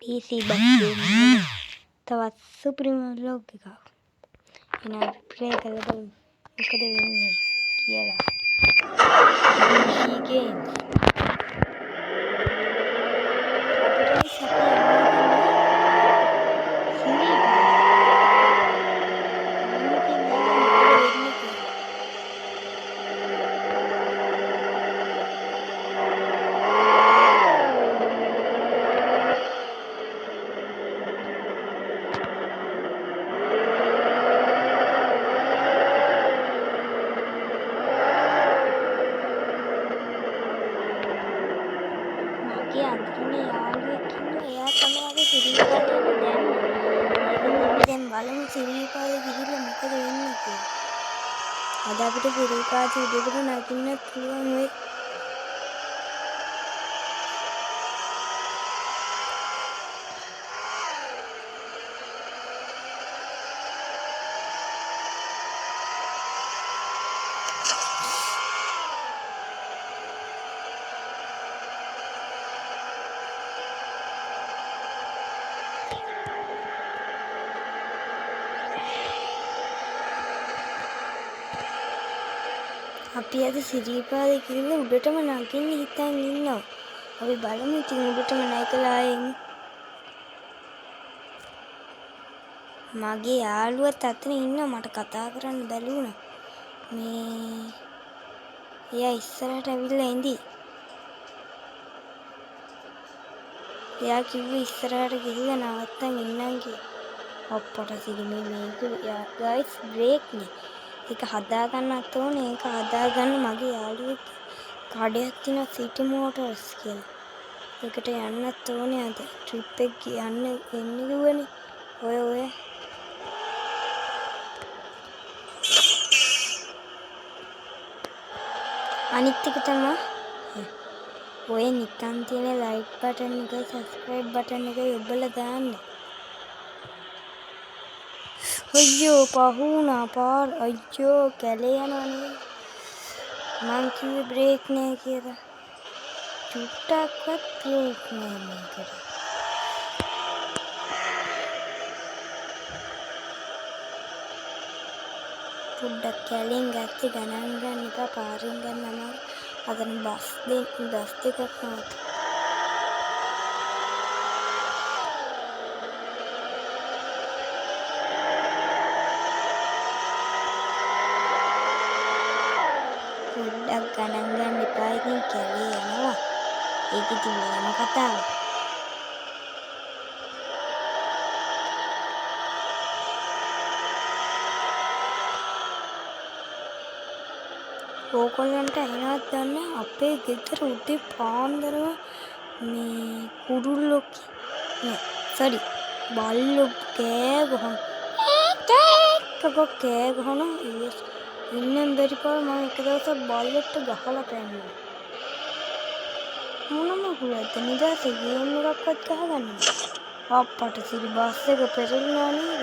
DC bus තවත් සුපිරිම log එකක්. එහෙනම් ප්ලේ කරලා බලමු මොකද වෙන්නේ කියලා. DC games. අපිට සපයන්නේ මගේ අන්තිමේ යාළුවෙක් ඉන්නවා. එයා තමයි අපි සිරිපාදේ දැම්මේ. එහෙනම් අපි දැන් බලමු සිරිපාදේ ගිහිල්ලා මොකද වෙන්නේ කියලා. අද අපිට සිරිපාදේ උඩට නගින්නත් පුළුවන් වෙයි. අපි අද සිරිපාදේ ගිහිල්ලා උඩටම නගින්න හිතන් ඉන්නවා. අපි බලමු ඉතින් උඩටම නැගලා එමු. මගේ යාළුවත් අතන ඉන්නවා. මට කතා කරන්න බැරි වුණා. එයා ඉස්සරහට ඇවිල්ලා ඉඳි. එයා කිව්වේ ඉස්සරහට ගිහිල්ලා නවත්තන් ඉන්නම් කියලා. අප්පට සිරි මේක ගයිස් බ්‍රේක් නේ. ඒක හදාගන්නත් ඕනේ. ඒක හදාගන්න මගේ යාළුවෙක් කඩයක් තියෙනවා සිටි මෝටර්ස් කියලා. ඒකට යන්නත් ඕනේ අද. ට්‍රිප් එක එන්නේ දුවනේ. ඔය අනිත් එක තමයි ඔය නිකන් තියෙන ලයික් බටන් එක සබ්ස්ක්‍රයිබ් බටන් එක ඔබලා දාන්න. අයියෝ පහුණා පාර අයියෝ කැලේ යනවනේ. මං කිව්වේ බ්‍රේක් නෑ කියලා. චුට්ටක්වත් බ්‍රේක් නෑ මේකට. පොඩ්ඩක් කැලෙන් ගත්තේ ගණන් ගන්න එපා. පාරෙන් ගන්න අමාරු. අතන බස් දෙකක් නවත්තා. පොඩ්ඩක් ගණන් ගන්න එපා. ඉතින් කැලේ යනවා. ඒක ඉතින් වෙනම කතාවක්. ඕගොල්ලන්ට ඇහෙනවද දන්නේ අපේ ගෙදර උදේ පාන්දරම මේ කුරුල්ලෝ බල්ලෝ කෑ ගහන ඉන්නෙන් බැරි පාර මම එක දවසක් බල්ලෙක්ට ගහලා පැන්නා. මොනම කුලද නිදාසේ ගේම් එකක්වත් ගහගන්නේ. අප්පට සිරි බස් එක පෙරළුණා නේද?